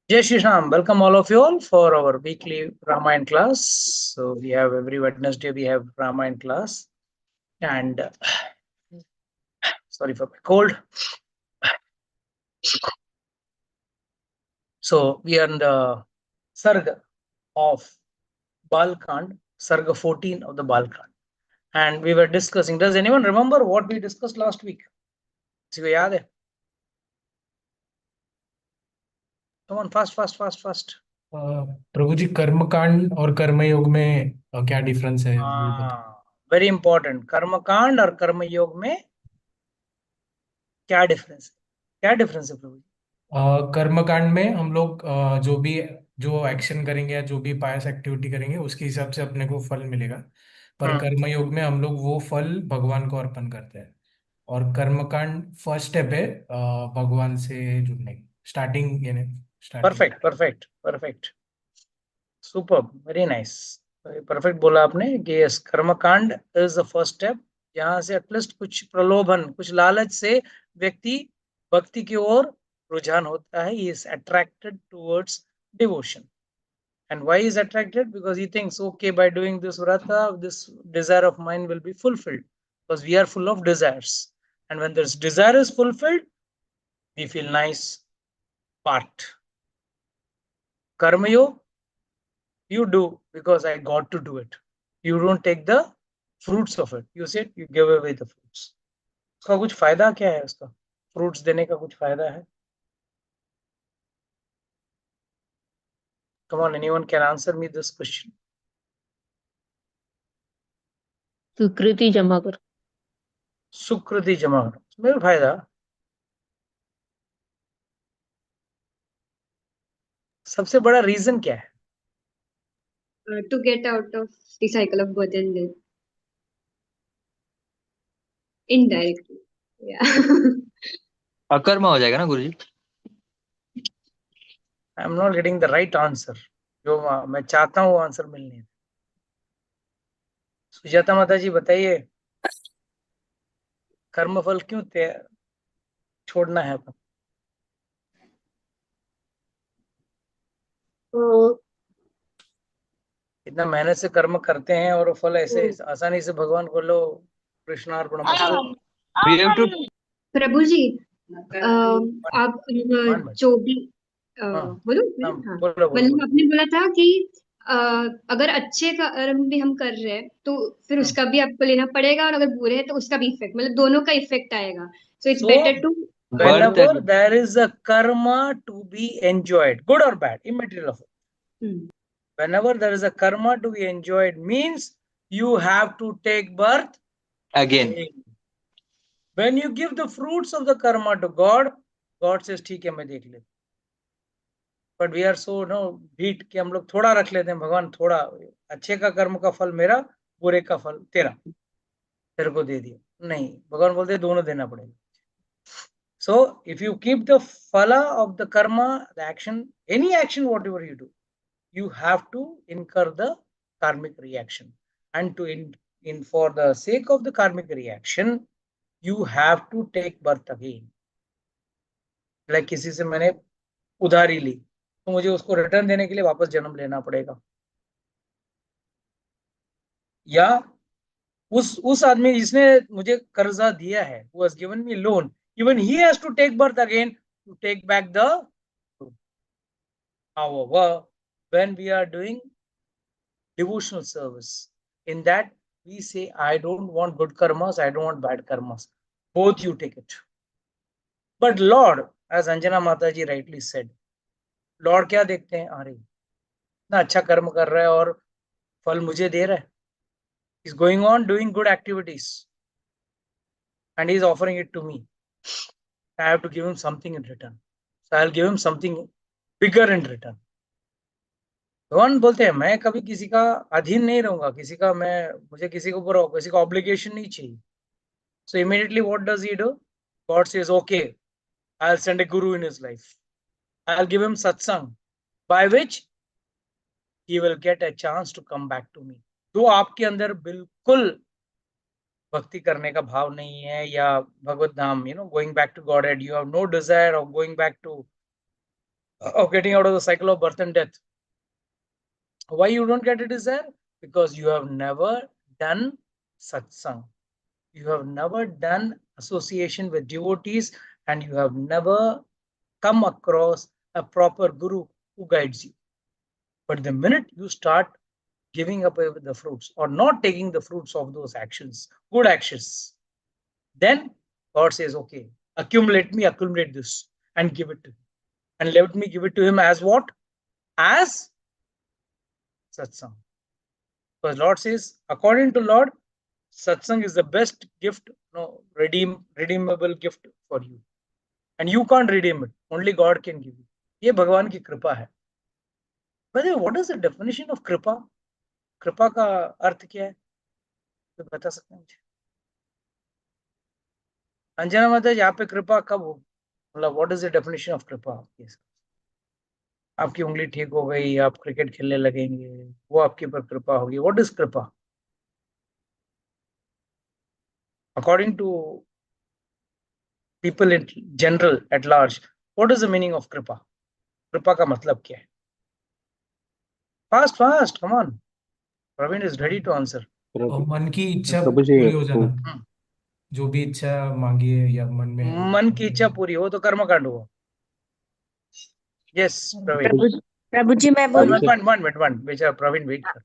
Jai Shri Ram. Welcome all of you all for our weekly Ramayana class. So we have every Wednesday we have Ramayana class, and sorry for my cold. So we are in the Sarga of Balkand, Sarga 14 of the Balkand, and we were discussing. Does anyone remember what we discussed last week? किसी को याद है? Come on, fast. प्रभु जी कर्मकांड और कर्मयोग में क्या difference है वो बताओ। Very important. कर्मकांड और कर्मयोग में क्या डिफरेंस है? क्या डिफरेंस है प्रभु जी? कर्मकांड में हम लोग जो एक्शन करेंगे या जो भी पायस एक्टिविटी करेंगे उसके हिसाब से अपने को फल मिलेगा। पर कर्मयोग में हम लोग वो फल भगवान को अर्पण करते हैं। और कर्मकांड फर्स्ट स्टेप है भगवान से जुड़ने की, स्टार्टिंग यानी starting. Perfect. Super, very nice. Perfect बोला आपने कि यस, कर्मकांड इज द फर्स्ट स्टेप, जहां से एटलीस्ट कुछ प्रलोभन, कुछ लालच से व्यक्ति भक्ति की ओर रुझान होता है. He is attracted towards devotion. And why is attracted? Because he thinks, okay, by doing this vrata, this desire of mine will be fulfilled. Because we are full of desires. And when this desire is fulfilled, we feel nice. Part. Karma yoga, you do because I got to do it. You don't take the fruits of it. You said you give away the fruits. उसका कुछ फायदा क्या है? उसका fruits देने का कुछ फायदा है? Come on, anyone can answer me this question. सुकृति जमा करो. सुकृति जमा करो, मेरा फायदा. सबसे बड़ा रीजन क्या है? To get out of the cycle of birth and death. Indirectly. Yeah. अकर्मा हो जाएगा ना guruji? I am not getting the right answer. जो मैं चाहता हूँ वो आंसर मिलनी है. सुजाता माता जी बताइए, कर्मफल क्यों छोड़ना है अपन? इतना मेहनत से कर्म करते हैं और फल ऐसे आसानी से भगवान को लो. कृष्णार्पणमस्तु. प्रभु जी, आप जो भी बोलो. मतलब आपने बोला था कि अगर अच्छे कर्म भी हम कर रहे हैं तो फिर उसका भी आपको लेना पड़ेगा, और अगर बुरे हैं तो उसका भी इफेक्ट, मतलब दोनों का इफेक्ट आएगा. So it's better to whenever there is a karma to be enjoyed, good or bad, immaterial of it. Whenever there is a karma to be enjoyed means you have to take birth again. When you give the fruits of the karma to God, God says ठीक है मैं देख लेता. But we are so beat कि हम लोग थोड़ा रख लेते हैं. भगवान थोड़ा, अच्छे का कर्म का फल मेरा, बुरे का फल तेरा, तेरे को दे दिया. नहीं, भगवान बोलते दोनों देना पड़ेगा. So if you keep the phala of the karma, the action, any action, whatever you do, you have to incur the karmic reaction. And for the sake of the karmic reaction, you have to take birth again. Like किसी से मैंने उधारी ली तो मुझे उसको return देने के लिए वापस जन्म लेना पड़ेगा. या उस आदमी जिसने मुझे कर्जा दिया है, who has given me loan, even he has to take birth again to take back the. However, when we are doing devotional service, in that we say, I don't want good karmas, I don't want bad karmas. Both you take it. But Lord, as Anjana Mataji rightly said, Lord क्या देखते हैं? अरे इतना अच्छा कर्म कर रहा है और फल मुझे दे रहा है. He's going on doing good activities and he's offering it to me. I have to give him something in return. So I'll give him something bigger in return. भगवान बोलते हैं मैं कभी किसी का अधीन नहीं रहूंगा, मुझे किसी को ऊपर किसी का ऑब्लिगेशन नहीं चाहिए. So immediately what does he do? God says, okay, I'll send a guru in his life. I'll give him satsang, by which he will get a chance to come back to me. तो आपके अंदर बिल्कुल भक्ति करने का भाव नहीं है या भगवत धाम, going back to Godhead, you have no desire of going back to of getting out of the cycle of birth and death. Why you don't get a desire? Because you have never done satsang. You have never done association with devotees, and you have never come across a proper guru who guides you. But the minute you start giving up the fruits or not taking the fruits of those actions, good actions, then God says, okay, accumulate this and give it to him. And let me give it to him as what? As satsang. Because Lord says, according to Lord, satsang is the best gift, redeemable gift for you. And you can't redeem it. Only God can give you. ये भगवान की कृपा है. By the way, what is the definition of कृपा? कृपा का अर्थ क्या है? तो बता सकते हैं मुझे? अंजना माता जी, यहाँ पे कृपा कब हो? मतलब what is the definition of कृपा? आपकी उंगली ठीक हो गई, आप क्रिकेट खेलने लगेंगे, वो आपके ऊपर कृपा होगी. What is कृपा? According to people in general at large, what is the meaning of कृपा? कृपा का मतलब क्या है? Fast, come on. Praveen is ready to answer. और मन की इच्छा प्रभु जी पूरी हो जाना, जो भी इच्छा मांगी है या मन में है, मन की इच्छा पूरी हो तो कर्मकांड हुआ. Yes, Praveen. प्रभु जी मैं One बोलूं? minute, बेचारा प्रवीण वेट कर.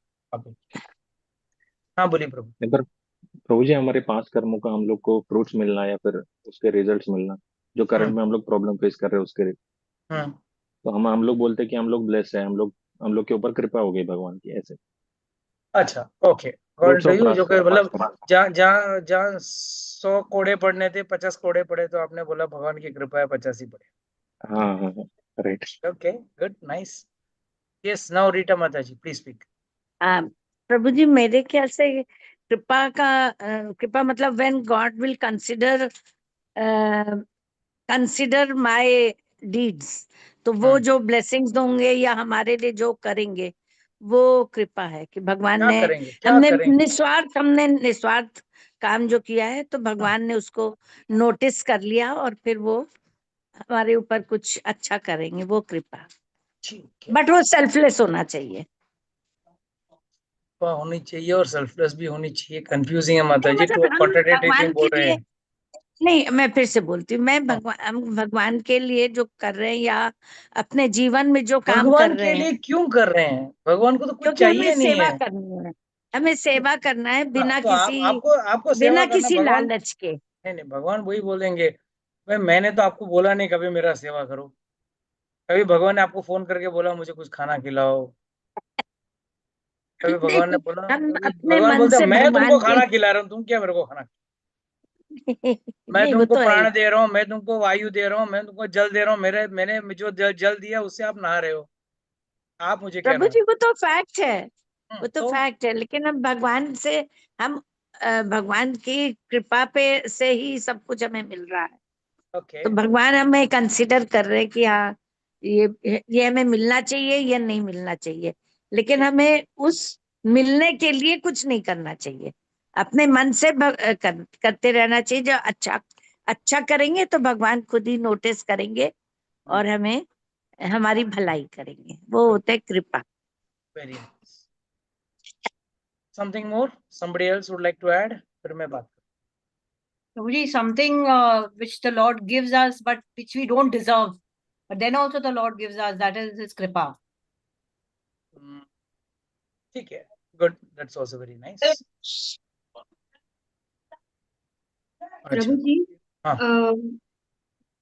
हाँ बोलिए प्रभु. नहीं, पर प्रभु जी हमारे पास कर्मों का हम लोग को फ्रूट्स मिलना या फिर उसके रिजल्ट्स मिलना, जो करंट में हम लोग प्रॉब्लम फेस कर रहे हैं उसके, तो हम लोग बोलते हैं कि हम लोग ब्लेस है, हम लोग के ऊपर कृपा हो गई भगवान की, ऐसे. अच्छा, ओके. अकॉर्डिंग टू यू, जो कि मतलब जहाँ 100 कोड़े पड़ने थे 50 कोड़े पड़े, तो आपने बोला भगवान की कृपा है 50 ही पड़े. हाँ, right. Okay, good, nice. Yes, now Rita माता जी प्लीज स्पीक. प्रभु जी मेरे ख्याल से कृपा मतलब when God will consider my deeds, तो वो जो ब्लेसिंग्स होंगे या हमारे लिए जो करेंगे वो कृपा है कि भगवान ने हमने निस्वार्थ काम जो किया है, तो भगवान ने उसको नोटिस कर लिया और फिर वो हमारे ऊपर कुछ अच्छा करेंगे, वो कृपा. बट वो सेल्फलेस होना चाहिए. होनी चाहिए और सेल्फलेस भी होनी चाहिए. कंफ्यूजिंग है माता जी, मतलब तो हम कॉन्ट्राडिक्टरी भगवान क्यों के बोल रहे लिए हैं? नहीं, मैं फिर से बोलती हूँ, मैं हम भगवान के लिए जो कर रहे हैं या अपने जीवन में जो काम कर भगवान रहे के हैं, लिए क्यों कर रहे हैं? भगवान को तो कुछ क्योंकि हमें चाहिए नहीं सेवा है. करनी है. हमें सेवा करना है बिना तो किसी आपको सेवा करना भगवान. लालच के. नहीं, भगवान वही बोलेंगे, भाई मैंने तो आपको बोला नहीं कभी मेरा सेवा करो. कभी भगवान ने आपको फोन करके बोला मुझे कुछ खाना खिलाओ? कभी भगवान ने नहीं, बोला? हम कभी अपने भगवान मन बोलते से मैं तुमको भगवान के खाना खिला रहा हूँ, तुम क्या मेरे को खाना? मैं नहीं, वो तुमको तो है ही. प्राण दे रहा हूँ, मैं तुमको वायु दे रहा हूँ, मैं तुमको जल दे रहा हूँ. मैंने जो जल दिया उससे आप नहा रहे हो. आप मुझे क्या प्रभु नहा? जी वो तो फैक्ट है, वो तो तो फैक्ट है, लेकिन हम भगवान से हम भगवान की कृपा पे से ही सब कुछ हमें मिल रहा है. ओके, तो भगवान हमें कंसिडर कर रहे हैं कि हाँ ये हमें मिलना चाहिए या नहीं मिलना चाहिए, लेकिन हमें उस मिलने के लिए कुछ नहीं करना चाहिए. अपने मन से करते रहना चाहिए. जो अच्छा करेंगे तो भगवान खुद ही नोटिस करेंगे और हमें हमारी भलाई करेंगे. वो होते है कृपा. Very nice. Something more somebody else would like to add? फिर मैं बात. Really something which the Lord gives us, but which we don't deserve. But then also the Lord gives us, that is His Kripa. ठीक है, good. That's also very nice. Prabhu ji,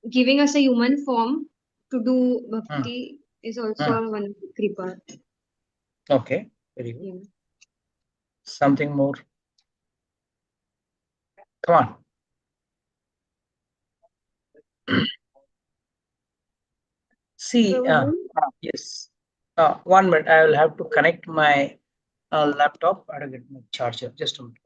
giving us a human form to do bhakti is also one kripa. Okay, very good. Yeah. Something more? Come on. See, yes. 1 minute, I will have to connect my laptop. I will get my charger. Just a minute.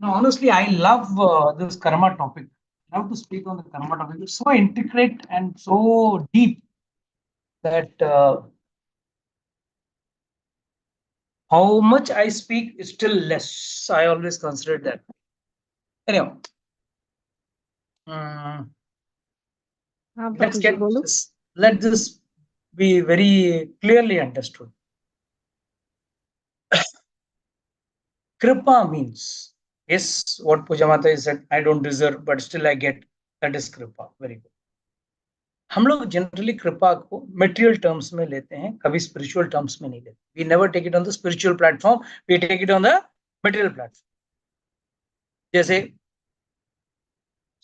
No, honestly, I love this karma topic. I love to speak on the karma topic. It's so intricate and so deep that how much I speak is still less. I always consider that. Anyway, let's get this. Let this be very clearly understood. Kripa means, yes, what Puja Mata said, I don't deserve, but still I get. That is Kripa. Very good. हम लोग generally कृपा को material terms में लेते हैं, कभी spiritual terms में नहीं लेते. We never take it on the spiritual platform, we take it on the material platform. जैसे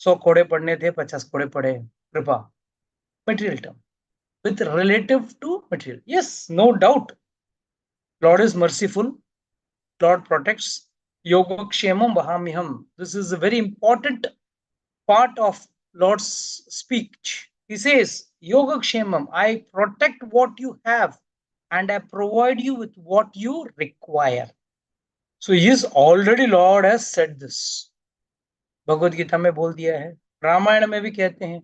100 कोड़े पढ़ने थे, 50 कोड़े पढ़े, कृपा, material term, with relative to material. Yes, no doubt. Lord is merciful. Lord protects. Yogakshemam vahamiham. This is a very important part of Lord's speech. He says, Yogakshemam, I protect what you have and I provide you with what you require. So yes, already Lord has said this. Bhagavad Gita में बोल दिया है, रामायण में भी कहते हैं,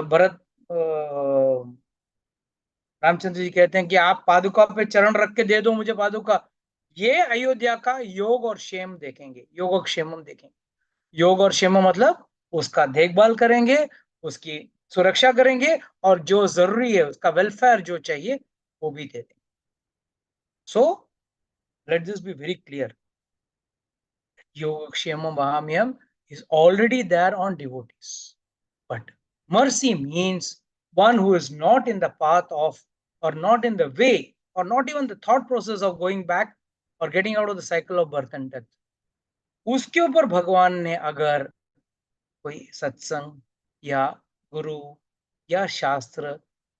भरत रामचंद्र जी कहते हैं कि आप पादुका पे चरण रख के दे दो मुझे पादुका. ये अयोध्या का योग और क्षेम देखेंगे, योग और क्षेमम देखेंगे. योग और क्षेम मतलब उसका देखभाल करेंगे, उसकी सुरक्षा करेंगे और जो जरूरी है उसका वेलफेयर जो चाहिए वो भी दे देंगे. So let this be very clear. Yogakshamam Vahamyam is already there on devotees. But mercy means one who is not in the path of, or not in the way, or not even the thought process of going back or getting out of the cycle of birth and death. उसके ऊपर भगवान ने अगर कोई सत्संग या गुरु या शास्त्र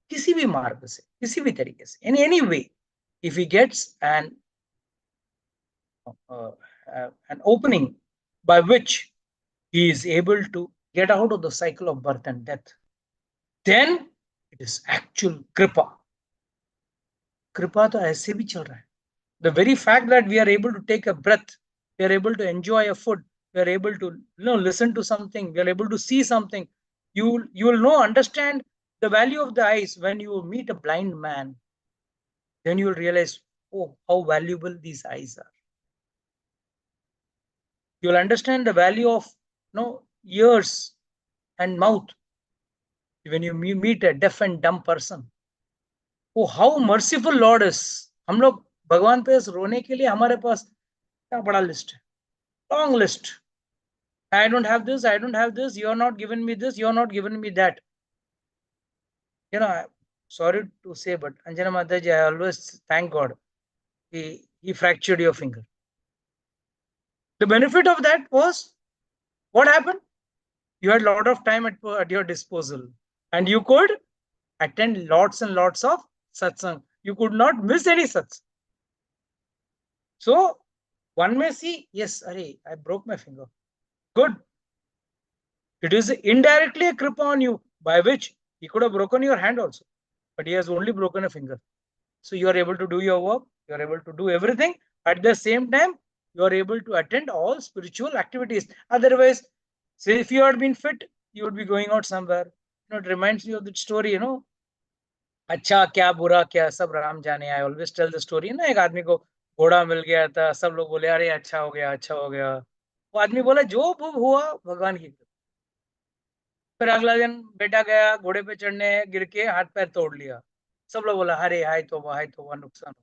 किसी भी मार्ग से, किसी भी तरीके से, in any way, if he gets an opening by which he is able to get out of the cycle of birth and death, then it is actual kripa. Kripa तो ऐसे भी चल रहा है. The very fact that we are able to take a breath, we are able to enjoy a food, we are able to listen to something, we are able to see something. You will understand the value of the eyes when you meet a blind man. Then you will realize, oh, how valuable these eyes are. You will understand the value of ears and mouth when you meet a deaf and dumb person. Oh, how merciful Lord is. हम लोग भगवान पे रोने के लिए हमारे पास क्या बड़ा लिस्ट है, long list. I don't have this, I don't have this, you're not giving me this, you're not giving me that. Sorry to say, but Anjana Mataji, I always thank God he fractured your finger. The benefit of that was, what happened? You had a lot of time at your disposal and you could attend lots and lots of satsang. You could not miss any satsang. So one may see, yes, I broke my finger. Good. It is indirectly a kripa on you, by which he could have broken your hand also, but he has only broken a finger. So you are able to do your work, you are able to do everything. At the same time, you are able to attend all spiritual activities. Otherwise, say if you had been fit, you would be going out somewhere. It reminds me of that story, अच्छा क्या बुरा क्या सब राम जाने. I always tell the story ना, एक आदमी को घोड़ा मिल गया था, सब लोग बोले अरे अच्छा हो गया, अच्छा हो गया. वो आदमी बोला जो हुआ भगवान की. फिर अगला दिन बेटा गया घोड़े पे चढ़ने, गिर के हाथ पैर तोड़ लिया. सब लोग बोला अरे हाय तो नुकसान.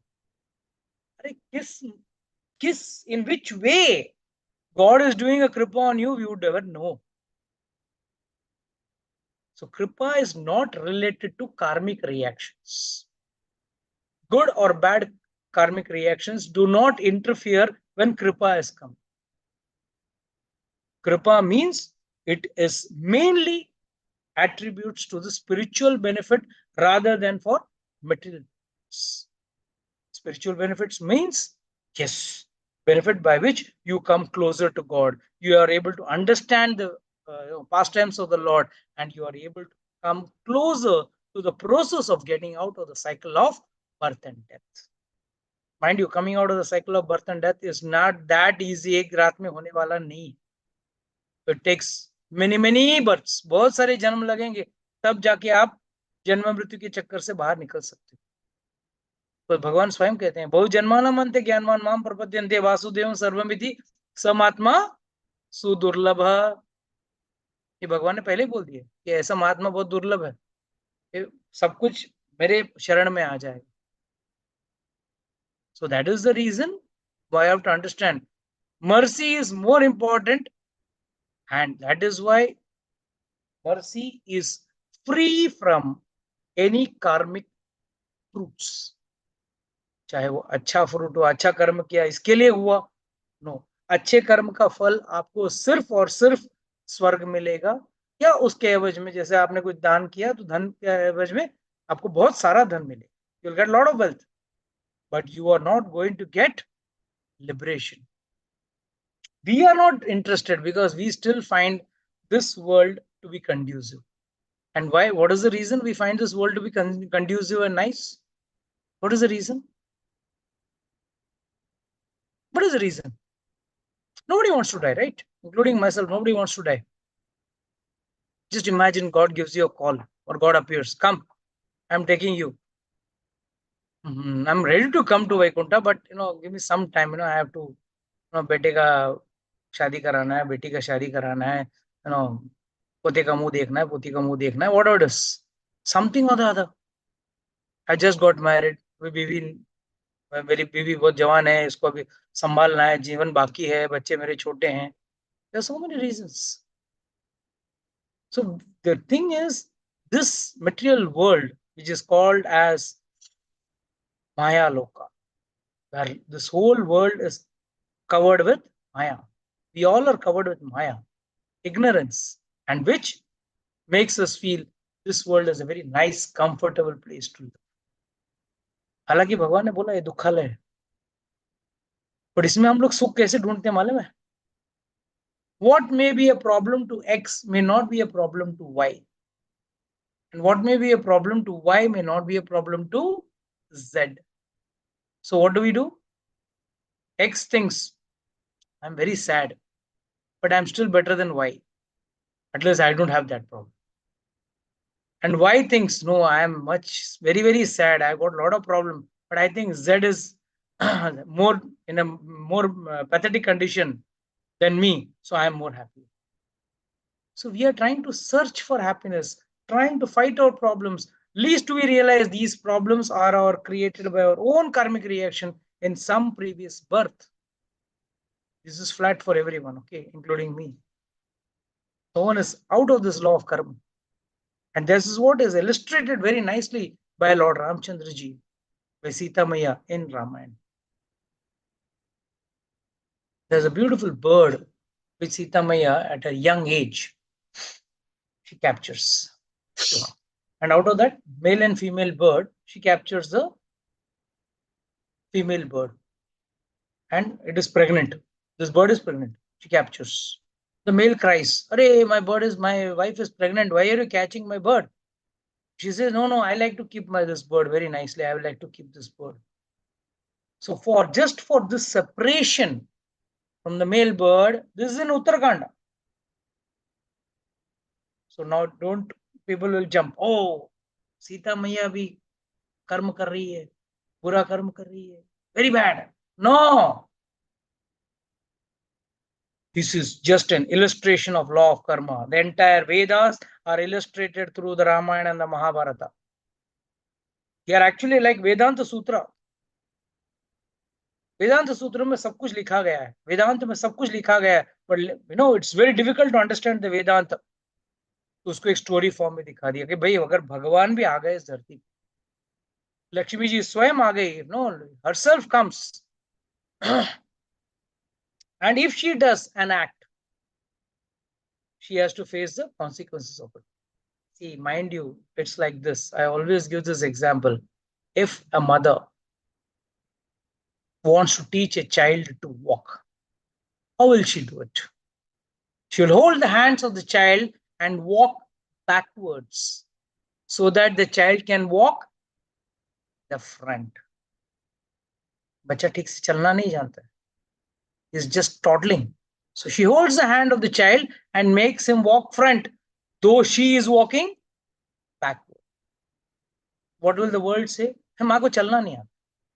अरे किस in which way God is doing a kripa on you, we would never know. So kripa is not related to karmic reactions. Good or bad karmic reactions do not interfere when kripa has come. Kripa means it is mainly attributes to the spiritual benefit rather than for material. Spiritual benefits means, yes, benefit by which you come closer to God. You are able to understand the pastimes of the Lord and you are able to come closer to the process of getting out of the cycle of birth and death. Mind you, coming out of the cycle of birth and death is not that easy. एक रात में होने वाला नहीं. It takes many births. बहुत सारे जन्म लगेंगे तब जाके आप जन्म मृत्यु के चक्कर से बाहर निकल सकते हो. तो भगवान स्वयं कहते हैं, बहु जन्मानम अन्ते ज्ञानवान माम प्रपद्यन्ते वासुदेवं सर्वमिति समात्मा सुदुर्लभ. ये भगवान ने पहले बोल दिया कि ऐसा महात्मा बहुत दुर्लभ है, सब कुछ मेरे शरण में आ जाए. So that is the reason why I have to understand mercy is more important, and that is why mercy is free from any karmic fruits. चाहे वो अच्छा फ्रूट हो, अच्छा कर्म किया इसके लिए हुआ, नो. अच्छे कर्म का फल आपको सिर्फ और सिर्फ स्वर्ग मिलेगा, या उसके एवज में, जैसे आपने कुछ दान किया तो धन के एवज में आपको बहुत सारा धन मिलेगा. You will get lot of wealth, but you are not going to get liberation. We are not interested because we still find this world to be conducive. And why? What is the reason we find this world to be conducive and nice? What is the reason? What is the reason? Nobody wants to die, right? Including myself, nobody wants to die. Just imagine God gives you a call, or God appears, come, I'm taking you. I'm ready to come to Vaikuntha, but give me some time. I have to, बेटे का शादी कराना है, बेटी का शादी कराना है, पोते का मुंह देखना है, पोती का मुंह देखना है, whatever it is, something or the other. I just got married, मेरी बीवी बहुत जवान है, इसको अभी संभालना है, जीवन बाकी है, बच्चे मेरे छोटे हैं. There are so many reasons. So the thing is, this material world, which is called as Maya Loka, where this whole world is covered with Maya. We all are covered with Maya, ignorance, and which makes us feel this world is a very nice, comfortable place to live. हालांकि भगवान ने बोला ये दुखालय है, पर इसमें हम लोग सुख कैसे ढूंढते हैं मालूम है? What may be a problem to X may not be a problem to Y, and what may be a problem to Y may not be a problem to Z. So what do? X thinks, I'm very sad, but I'm still better than Y. At least I don't have that problem. And Y thinks, no, I am very sad. I've got a lot of problems, but I think Z is more in a more pathetic condition than me, so I am more happy. So we are trying to search for happiness, trying to fight our problems. Least we realize these problems are created by our own karmic reaction in some previous birth. This is flat for everyone, okay, including me. No one is out of this law of karma. And this is what is illustrated very nicely by Lord Ramchandra ji, by Sita Maya in Ramayana. There's a beautiful bird which Sita Maya at a young age she captures. And out of that male and female bird, she captures the female bird. And it is pregnant. This bird is pregnant. She captures. The male cries, "Arey, my wife is pregnant. Why are you catching my bird?" She says, no, I like to keep this bird very nicely. I would like to keep this bird. So just for this separation from the male bird, this is in Uttarakhand. So now people will jump, oh, Sita Maya bhi karma kar rahi hai, bura karma kar rahi hai, very bad. No. This is just an illustration of law of karma. The entire Vedas are illustrated through the Ramayana and the Mahabharata. They are actually like Vedanta Sutra. वेदांत सूत्र में सब कुछ लिखा गया है, वेदांत में सब कुछ लिखा गया है, but it's very difficult to understand the वेदांत. तो उसको एक स्टोरी फॉर्म में दिखा दिया कि भाई अगर भगवान भी आ गए इस धरती पे, लक्ष्मी जी स्वयं आ गई, herself comes, and if she does an act, she has to face the consequences of it. See, mind you, it's like this. I always give this example. If a mother wants to teach a child to walk, how will she do it? She will hold the hands of the child and walk backwards so that the child can walk the front. बच्चा ठीक से चलना नहीं जानता है, is just toddling. So she holds the hand of the child and makes him walk front, though she is walking backward. What will the world say? माँ को चलना नहीं आता.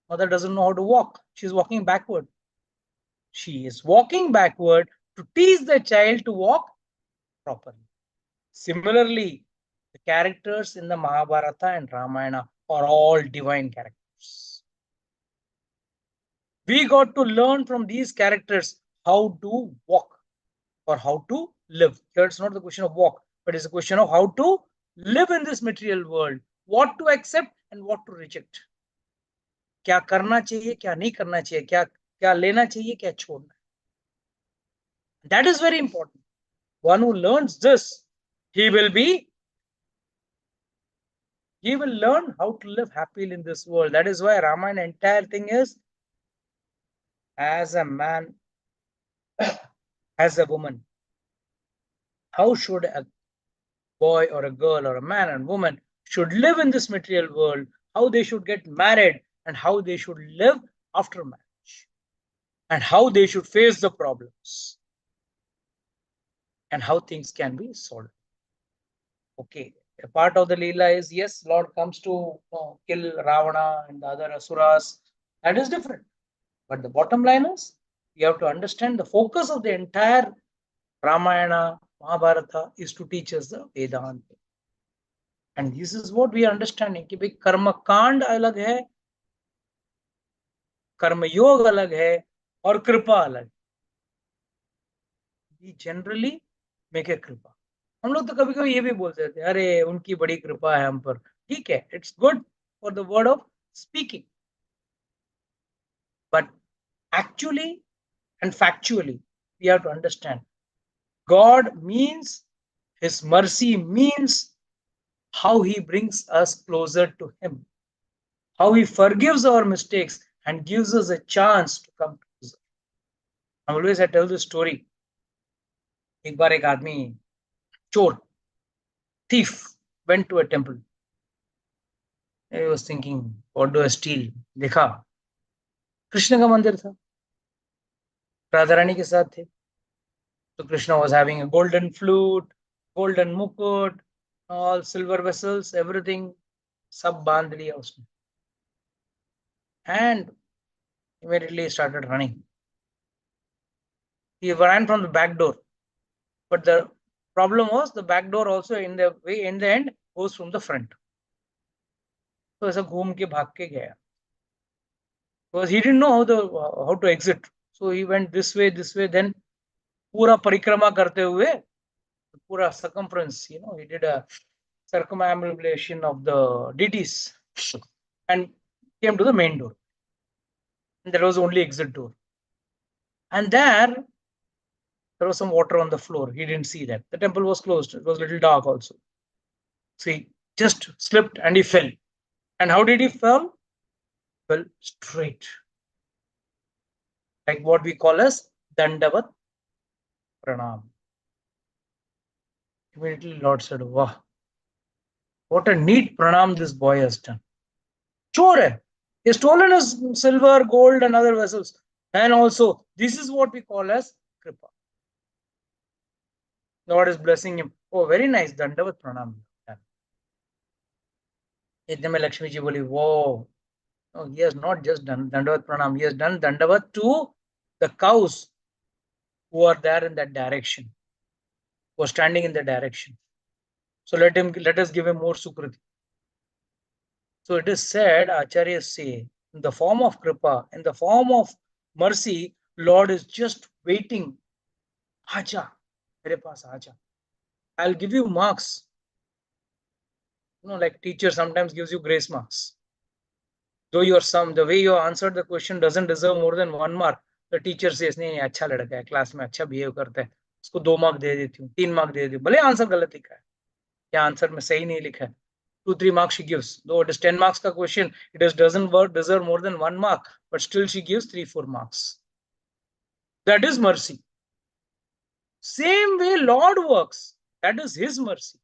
Mother doesn't know how to walk. She is walking backward. She is walking backward to teach the child to walk properly. Similarly, the characters in the Mahabharata and Ramayana are all divine characters. We got to learn from these characters how to walk or how to live. Here it's not the question of walk, but it's a question of how to live in this material world, what to accept and what to reject. क्या करना चाहिए, क्या नहीं करना चाहिए, क्या लेना चाहिए, क्या छोड़ना. That is very important. One who learns this, he will learn how to live happily in this world. That is why Ramayana entire thing is, as a man, as a woman, how should a boy or a girl or a man and woman should live in this material world, how they should get married and how they should live after marriage, and how they should face the problems and how things can be solved. Okay, a part of the Leela is, yes, Lord comes to kill Ravana and the other Asuras. That is different. But the bottom line is, you have to understand the focus of the entire Ramayana, Mahabharata is to teach us the Vedanta. And this is what we are understanding कि भाई कर्म कांड अलग है, कर्म योग अलग है और कृपा अलग. We generally make a कृपा. हम लोग तो कभी कभी ये भी बोलते थे, अरे उनकी बड़ी कृपा है हम पर. ठीक है, it's good for the word of speaking, but actually and factually we have to understand God means, His mercy means how He brings us closer to Him, how He forgives our mistakes and gives us a chance to come closer. Always I tell this story. एक बार एक आदमी, चोर, thief, went to a temple. He was thinking, what do I steal? देखा कृष्ण का मंदिर था, राधा रानी के साथ थे. So Krishna was having a golden flute, golden mukut, all silver vessels, everything, सब बांध लिया उसने. And immediately started running. He ran from the back door, but the problem was the back door also in the end goes from the front. So ऐसा घूम के भाग के गया. Because he didn't know how to exit. So he went this way, then पूरा परिक्रमा करते हुए, पूरा circumference, he did a circumambulation of the deities and came to the main door. And there was only exit door. And there was some water on the floor. He didn't see that. The temple was closed. It was a little dark also. So he just slipped and he fell. And how did he fall? Fell straight. Like what we call as Dandavat Pranam. Immediately Lord said, wow, what a neat pranam this boy has done. Chore hai. He has stolen his silver, gold and other vessels. And also, this is what we call as Kripa. God is blessing him. Oh, very nice. Dandavat Pranam. इतने में लक्ष्मी जी बोली, वो no, he has not just done Dandavat Pranam. He has done Dandavat to the cows who are there in that direction, who are standing in that direction. So let us give him more Sukriti. So it is said, Acharyas say, in the form of Kripa, in the form of mercy, Lord is just waiting. Acha, mere paas acha. I'll give you marks. Like teacher sometimes gives you grace marks. Though the way you answered the question doesn't deserve more than 1 mark, the teacher says, नहीं अच्छा लड़का है, class में अच्छा behave करता है, उसको 2 mark दे देती हूँ, 3 मार्क दे देती हूँ, भले आंसर गलत लिखा है या आंसर में सही नहीं लिखा है. 2-3 marks she gives. Though it is 10 marks ka question, doesn't deserve more than 1 mark, but still she gives 3-4 marks. That is mercy. Same way Lord works. That is His mercy.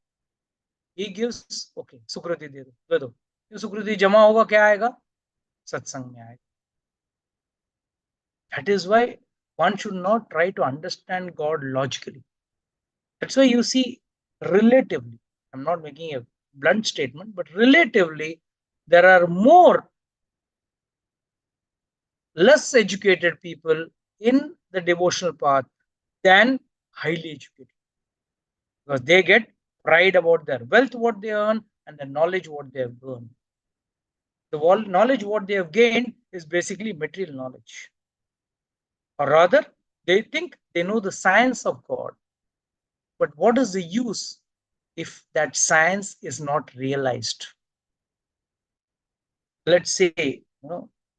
He gives, okay, Sukriti दे दो. ये सुकृति जमा होगा क्या आएगा? सत्संग में आएगा. That is why one should not try to understand God logically. That's why you see, relatively, I'm not making a blunt statement, but relatively, there are more less educated people in the devotional path than highly educated, because they get pride about their wealth, what they earn, and the knowledge what they have earned. The knowledge what they have gained is basically material knowledge, or rather they think they know the science of God. But what is the use if that science is not realized? Let's say,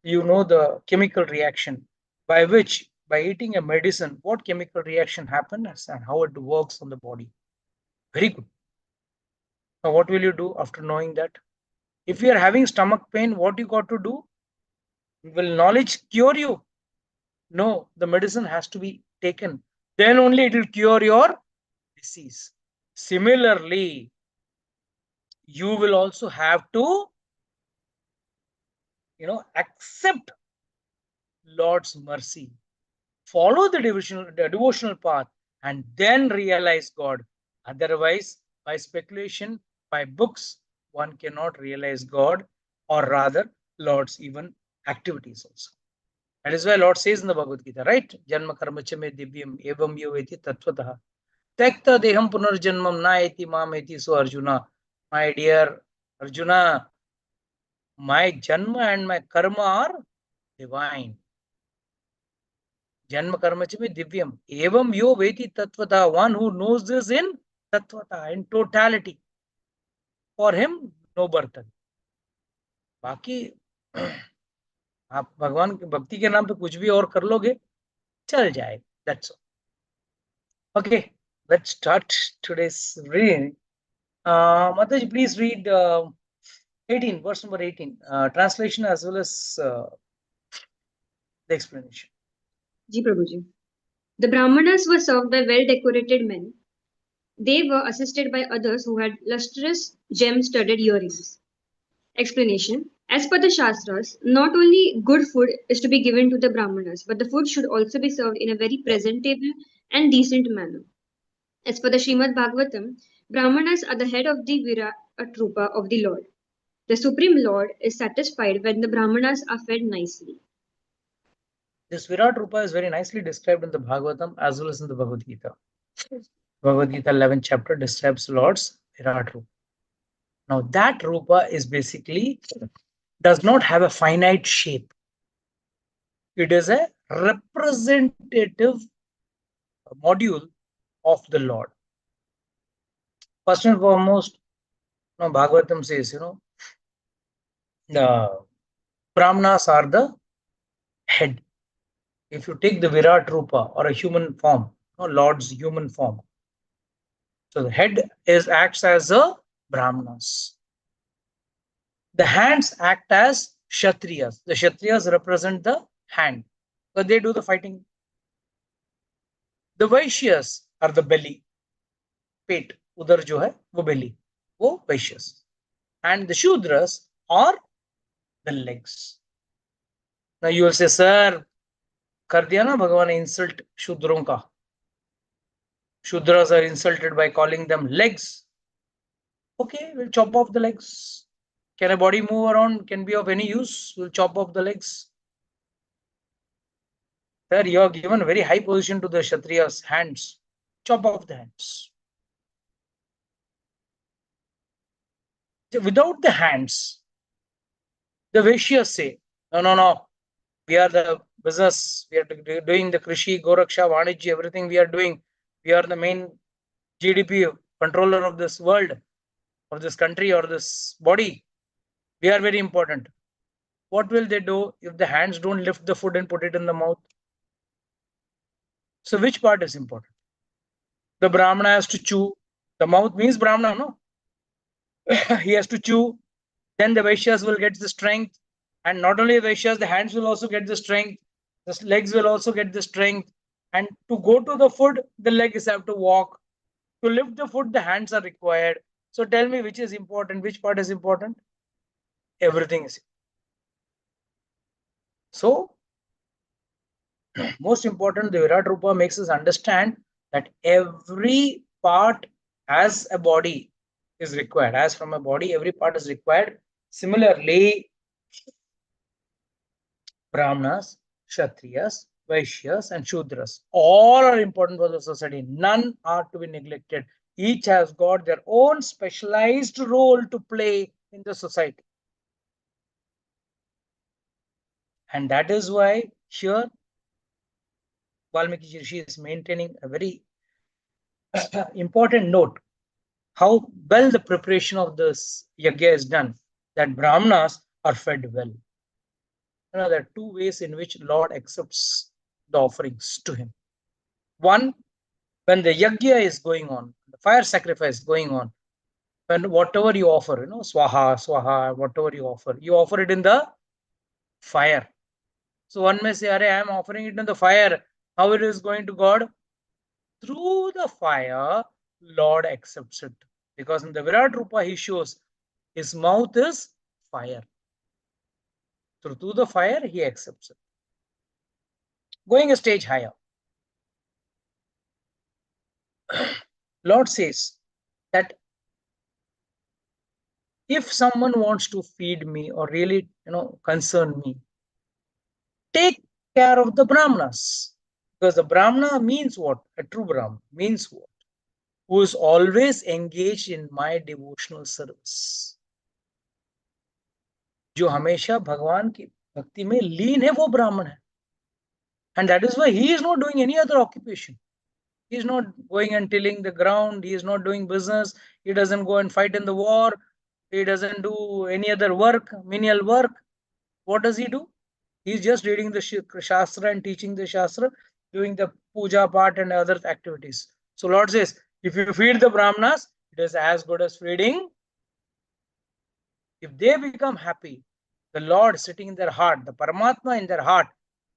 you know the chemical reaction by which, by eating a medicine, what chemical reaction happens and how it works on the body. Very good. Now, what will you do after knowing that? If you are having stomach pain, what you got to do? Will knowledge cure you? No, the medicine has to be taken. Then only it will cure your disease. Similarly, you will also have to, accept Lord's mercy, follow the devotional path, and then realize God. Otherwise, by speculation, by books, one cannot realize God, or rather, Lord's even activities also. That is why Lord says in the Bhagavad Gita, right? Janma karma cha me divyam evam yo eti tattvataha. Tekta deham punarjanmam na eti mam eti. So Arjuna, my dear Arjuna, my janma and my karma are divine. Janma karma cha me divyam evam yo veti tattvataha. One who knows this in tattvataha, in totality. For him, no birth. बाकी आप भगवान की भक्ति के नाम पे कुछ भी और कर लोगे, चल जाएगा. That's all. Okay, let's start today's reading. Mataji, please read 18, verse number 18, translation as well as the explanation. Ji Prabhuji. The Brahmanas were served by well-decorated men. They were assisted by others who had lustrous, gem-studded earrings. Explanation. As per the Shastras, not only good food is to be given to the Brahmanas, but the food should also be served in a very presentable and decent manner. As per the Srimad Bhagavatam, Brahmanas are the head of the Virat Rupa of the Lord. The Supreme Lord is satisfied when the Brahmanas are fed nicely. This Virat Rupa is very nicely described in the Bhagavatam as well as in the Bhagavad Gita. Bhagavad Gita 11th chapter describes Lord's Virat Rupa. Now that Rupa is basically, does not have a finite shape. It is a representative module of the Lord. First and foremost, Bhagavatam says, the Brahmanas are the head. If you take the Virat Rupa or a human form, Lord's human form, so the head acts as a Brahmanas. The hands act as Kshatriyas. The Kshatriyas represent the hand, but they do the fighting. The Vaishyas are the belly, पेट, उधर जो है वो belly, वो Vaishyas. And the Shudras are the legs. Now you will say, sir, कर दिया ना भगवान ने insult शूद्रों का. Shudras are insulted by calling them legs. Okay, we'll chop off the legs. Can a body move around? Can be of any use? We'll chop off the legs. Sir, you are given a very high position to the Kshatriyas' hands. Chop off the hands. Without the hands, the Vaishyas say, no, we are the business, we are doing the Krishi, Goraksha, Vaniji, everything we are doing. We are the main GDP controller of this world, or this country, or this body. We are very important. What will they do if the hands don't lift the food and put it in the mouth? So which part is important? The Brahmana has to chew. The mouth means Brahmana, no? He has to chew. Then the Vaishyas will get the strength. And not only the Vaishyas, the hands will also get the strength. The legs will also get the strength. And to go to the food, the legs have to walk. To lift the food, the hands are required. So tell me which is important, which part is important? Everything is. So most important, the Virat Rupa makes us understand that every part as a body is required. As from a body, every part is required. Similarly, Brahmanas, Kshatriyas, Vaishyas, and Shudras all are important for the society. None are to be neglected. Each has got their own specialized role to play in the society. And that is why here Valmiki Rishi is maintaining a very important note how well the preparation of this yajna is done, that Brahmanas are fed well. There are two ways in which Lord accepts the offerings to him. One, when the yajna is going on, the fire sacrifice going on, when whatever you offer, swaha, swaha, whatever you offer it in the fire. So one may say, I am offering it in the fire. How it is going to God? Through the fire, Lord accepts it. Because in the Virat Rupa, he shows his mouth is fire. So through the fire, he accepts it. Going a stage higher, Lord says that if someone wants to feed me or really, concern me, take care of the Brahmanas. Because the Brahmana means what? A true Brahmana means what? Who is always engaged in my devotional service. जो हमेशा भगवान की भक्ति में लीन है वो ब्राह्मण है. And that is why he is not doing any other occupation. He is not going and tilling the ground. He is not doing business. He doesn't go and fight in the war. He doesn't do any other work, menial work. What does he do? He is just reading the Shastra and teaching the Shastra, doing the puja part and other activities. So Lord says, if you feed the Brahmanas, it is as good as feeding. If they become happy, the Lord sitting in their heart, the Paramatma in their heart,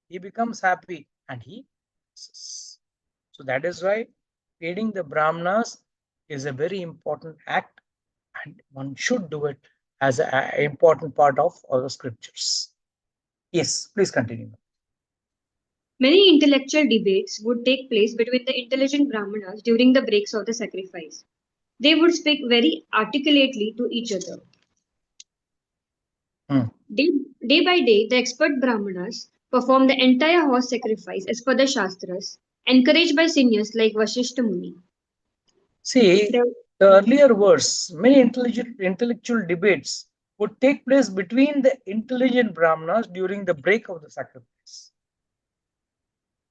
he becomes happy and he blesses. So that is why feeding the Brahmanas is a very important act, and one should do it as an important part of all the scriptures. Yes, please continue. Many intellectual debates would take place between the intelligent Brahmanas during the breaks of the sacrifice. They would speak very articulately to each other. Day by day, the expert Brahmanas perform the entire horse sacrifice as per the Shastras, encouraged by seniors like Vasishtha Muni. See, the earlier verse, many intellectual debates would take place between the intelligent Brahmanas during the break of the sacrifice.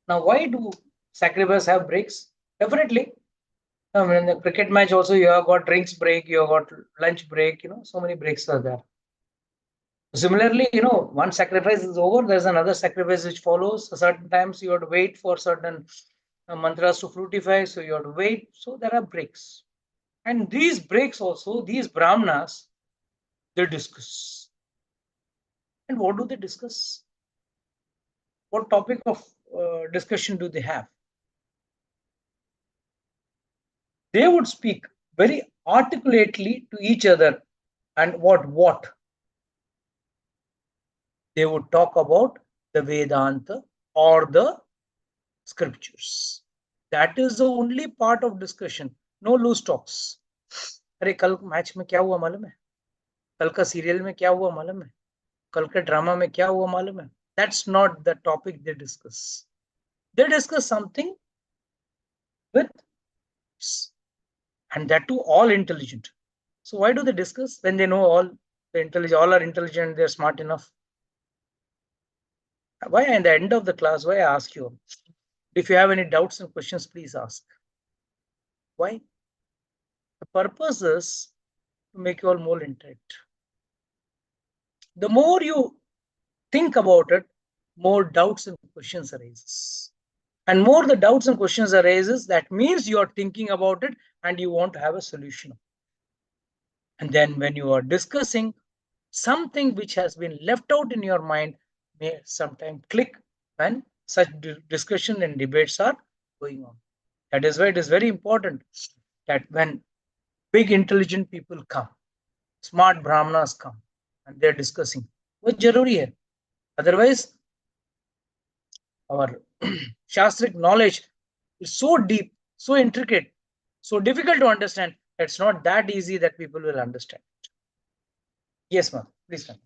Now, why do sacrifices have breaks? Definitely. I mean, in the cricket match also, you have got drinks break, you have got lunch break, so many breaks are there. Similarly, one sacrifice is over, there's another sacrifice which follows. So certain times you have to wait for certain mantras to fructify, so you have to wait. So there are breaks. And these breaks also, these Brahmanas, they discuss. And what do they discuss? What topic of discussion do they have? They would speak very articulately to each other. And what? They would talk about the Vedanta or the scriptures. That is the only part of discussion. No loose talks. अरे कल match में क्या हुआ मालूम है? कल का serial में क्या हुआ मालूम है? कल के ड्रामा में क्या हुआ मालूम है? That's not the topic they discuss. They discuss something with, and that too all intelligent. So why do they discuss when they know all are intelligent, they're smart enough? Why at the end of the class, why I ask you, if you have any doubts and questions, please ask. Why? The purpose is to make you all more literate. The more you think about it, more doubts and questions arises. And more the doubts and questions arises, that means you are thinking about it and you want to have a solution. And then when you are discussing something which has been left out in your mind, may sometimes click when such discussion and debates are going on. That is why it is very important that when big intelligent people come, smart Brahmanas come, and they're discussing, वो जरूरी है. Otherwise, our Shastric knowledge is so deep, so intricate, so difficult to understand. It's not that easy that people will understand. Yes, ma'am. Please continue.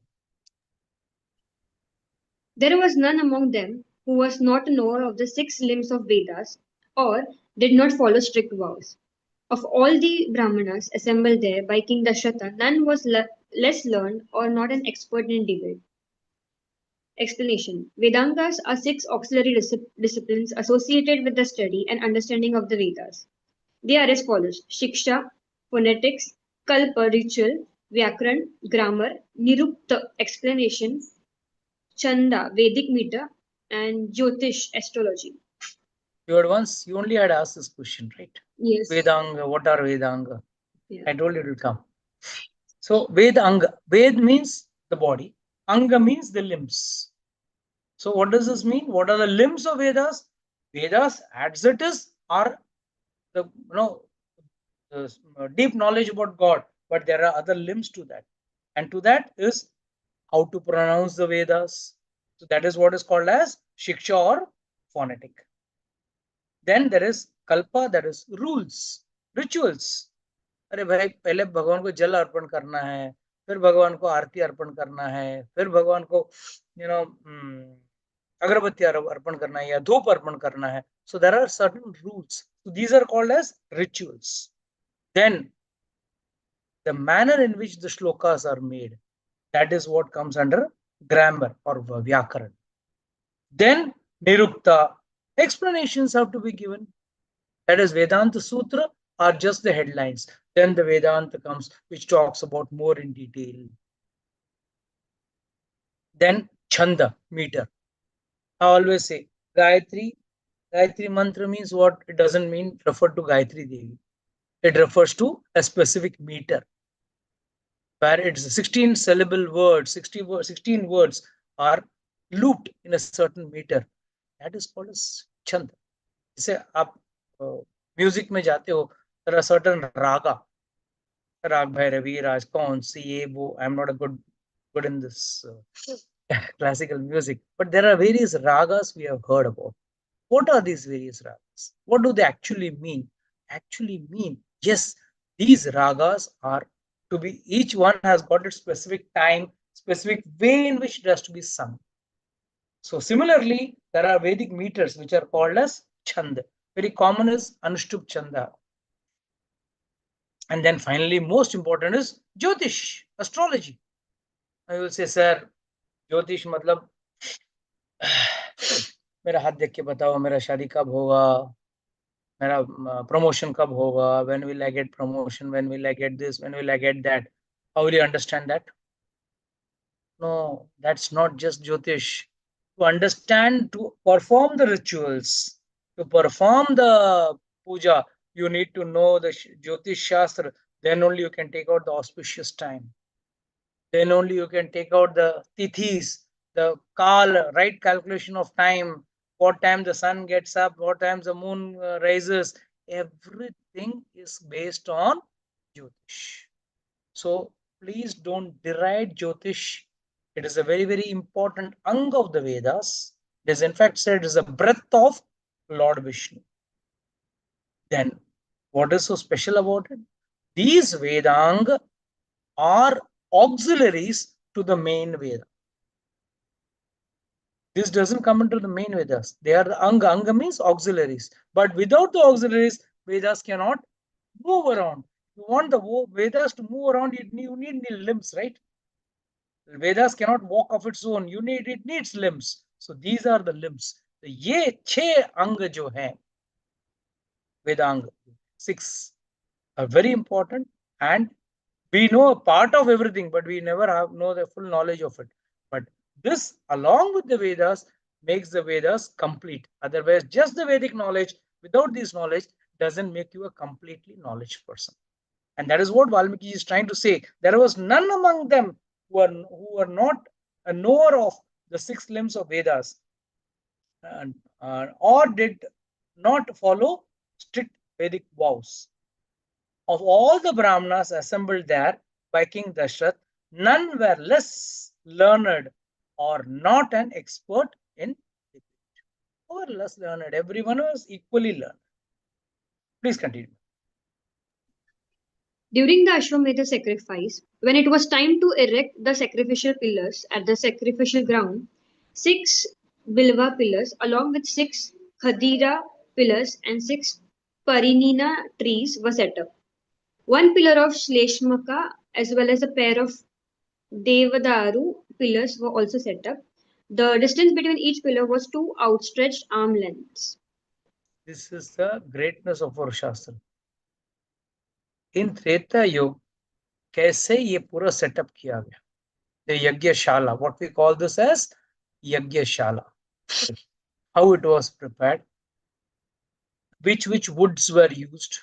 There was none among them who was not a knower of the 6 limbs of Vedas or did not follow strict vows. Of all the Brahmanas assembled there by King Dashrata, none was less learned or not an expert in debate. Explanation. Vedantas are 6 auxiliary disciplines associated with the study and understanding of the Vedas. They are as follows: Shiksha, phonetics; Kalpa, ritual; Vyakaran, grammar; Nirukta, explanation; Chanda, Vedic meter; and Jyotish, astrology. You only had asked this question, right? Yes. Vedanga, what are Vedanga? Yeah. I told you it will come. So Vedanga, Ved means the body, Anga means the limbs. So what does this mean? What are the limbs of Vedas? Vedas, as it is, are the deep knowledge about God, but there are other limbs to that, and to that is how to pronounce the Vedas. So that is what is called as Shiksha or phonetic. Then there is Kalpa, that is rules, rituals. अरे भाई पहले भगवान को जल अर्पण करना है, फिर भगवान को आरती अर्पण करना है, फिर भगवान को अगरबत्ती अर्पण करना है या धूप अर्पण करना है. So there are certain rules. So these are called as rituals. Then the manner in which the shlokas are made, that is what comes under grammar or vyakaran. Then nirukta, explanations have to be given. That is Vedanta Sutra are just the headlines. Then the Vedanta comes, which talks about more in detail. Then Chanda, meter. I always say Gayatri mantra means what? It doesn't mean refer to Gayatri Devi. It refers to a specific meter, where it's 16 syllable words, 16 words are looped in a certain meter. That is called as Chanda. जैसे आप music में जाते हो, there are certain raga, Rag Bhairavi, Raj Kaunsi, ye wo. I'm not a good in this classical music, but there are various ragas we have heard about. What are these various ragas? What do they actually mean? Actually mean, yes, these ragas are to be, each one has got its specific time, specific way in which it has to be sung. So similarly, there are Vedic meters which are called as Chanda. Very common is Anushtup Chanda. And then finally, most important is Jyotish, astrology. I will say, sir, Jyotish matlab मेरा हाथ देख के बताओ मेरा शादी कब होगा, मेरा promotion कब होगा, when will I get promotion, when will I get this, when will I get that. How will you understand that? No, that's not just Jyotish. To understand, to perform the rituals, to perform the puja, you need to know the Jyotish Shastra. Then only you can take out the auspicious time. Then only you can take out the tithis, the right calculation of time, what time the sun gets up, what time the moon rises. Everything is based on Jyotish. So please don't deride Jyotish. It is a very, very important ang of the Vedas. It is in fact said it is a breath of Lord Vishnu. Then what is so special about it? These Vedanga are auxiliaries to the main Veda. This doesn't come into the main Vedas. They are the Anga. Anga means auxiliaries. But without the auxiliaries, Vedas cannot move around. You want the Vedas to move around, you need limbs, right? Vedas cannot walk of its own. It needs limbs. So these are the limbs. The ye 6 anga jo hai, Vedanga, 6 are very important, and we know a part of everything, but we never know the full knowledge of it. But this, along with the Vedas, makes the Vedas complete. Otherwise, just the Vedic knowledge without this knowledge doesn't make you a completely knowledge person. And that is what Valmiki is trying to say. There was none among them who are not a knower of the 6 limbs of Vedas, or did not follow strict Vedic vows. Of all the Brahmanas assembled there by King Dashrath, none were less learned or not an expert in debate. or less learned. Everyone was equally learned. Please continue. During the Ashwamedha sacrifice, when it was time to erect the sacrificial pillars at the sacrificial ground, 6 Bilva pillars, along with 6 Khadira pillars and 6 Parinina trees, were set up. One pillar of Shleshmaka, as well as a pair of Devadaru pillars, were also set up. The distance between each pillar was 2 outstretched arm lengths. This is the greatness of our Shastra. In Treta Yuga, कैसे ये पूरा setup किया गया? The Yagyashala, what we call this as Yagyashala. How it was prepared, which woods were used,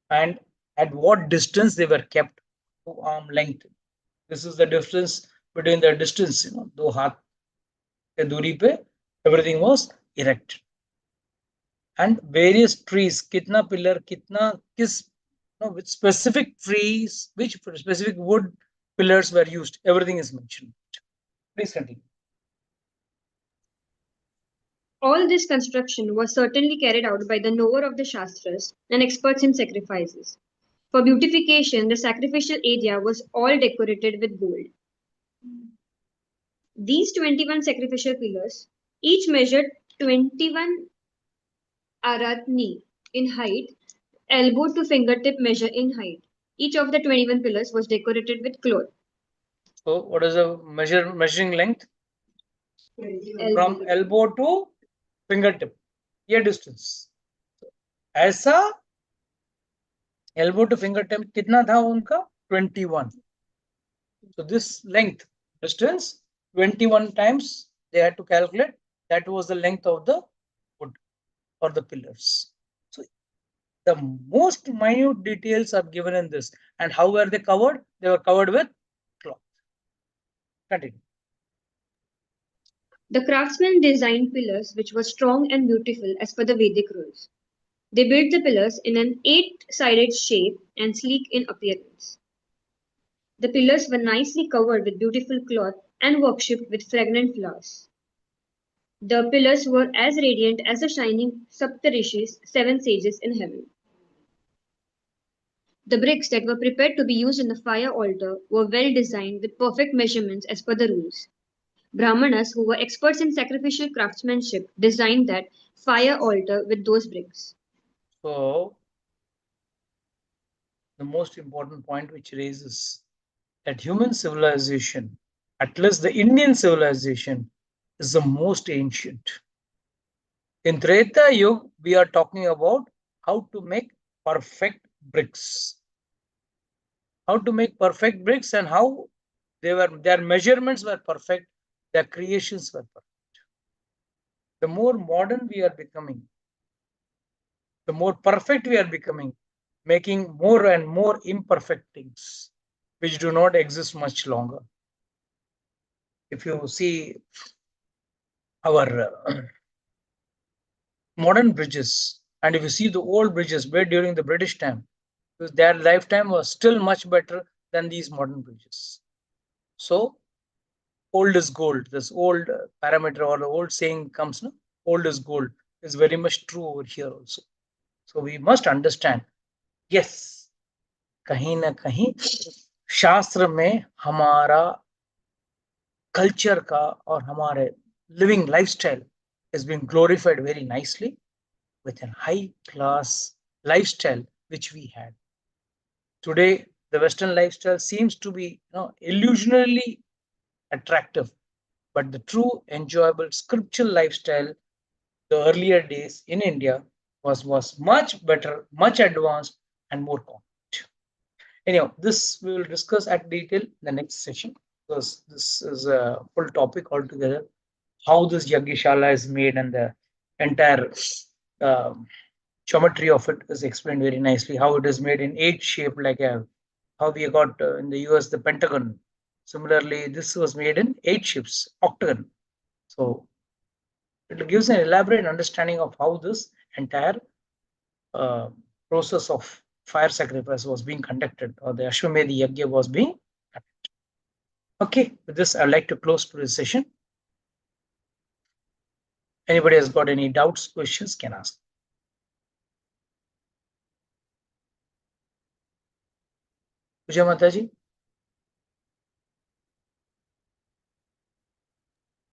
and at what distance they were kept to arm length. This is the difference between the distance, 2 हाथ के दूरी पे everything was erected. And various trees, kitna pillar, kitna, kis, which specific trees, which specific wood pillars were used, everything is mentioned. Please continue. All this construction was certainly carried out by the knower of the Shastras and experts in sacrifices. For beautification, the sacrificial area was all decorated with gold. These 21 sacrificial pillars each measured 21 aratni in height, elbow to fingertip measure in height. Each of the 21 pillars was decorated with cloth. So, what is the measuring length? From elbow to fingertip, ये distance. ऐसा elbow to fingertip कितना था उनका? 21. So this length, distance, 21 times they had to calculate. That was the length of the wood or the pillars. So the most minute details are given in this. And how were they covered? They were covered with cloth. Continue. The craftsmen designed pillars which were strong and beautiful as per the Vedic rules. They built the pillars in an 8-sided shape and sleek in appearance. The pillars were nicely covered with beautiful cloth and worshipped with fragrant flowers. The pillars were as radiant as the shining Saptarishis, 7 sages in heaven. The bricks that were prepared to be used in the fire altar were well designed with perfect measurements as per the rules. Brahmanas, who were experts in sacrificial craftsmanship, designed that fire altar with those bricks. So, the most important point which raises that human civilization, at least the Indian civilization, is the most ancient. In Treta Yuga, we are talking about how to make perfect bricks. How to make perfect bricks and how their measurements were perfect, their creations were perfect. The more modern we are becoming, the more perfect we are becoming, making more and more imperfect things which do not exist much longer. If you see our modern bridges, and if you see the old bridges made during the British time, their lifetime was still much better than these modern bridges. So, old is gold. This old parameter or the old saying comes, no? Old is gold is very much true over here also. So we must understand, yes, कहीं ना कहीं शास्त्र में हमारा culture का और हमारे living lifestyle has been glorified very nicely with a high class lifestyle which we had. Today, the Western lifestyle seems to be illusionarily attractive, but the true enjoyable scriptural lifestyle, the earlier days in India was much better, much advanced, and more common. Anyhow, this we will discuss at detail in the next session, because this is a full topic altogether. How this Yagyashala is made and the entire geometry of it is explained very nicely. How it is made in 8 shape, like how we got in the US the Pentagon. Similarly, this was made in 8 shapes, octagon. So it gives an elaborate understanding of how this entire process of fire sacrifice was being conducted, or the Ashwamedha Yagya was being conducted. Okay, with this, I'd like to close today's session. Anybody has got any doubts, questions, can ask. Vijay Mataji?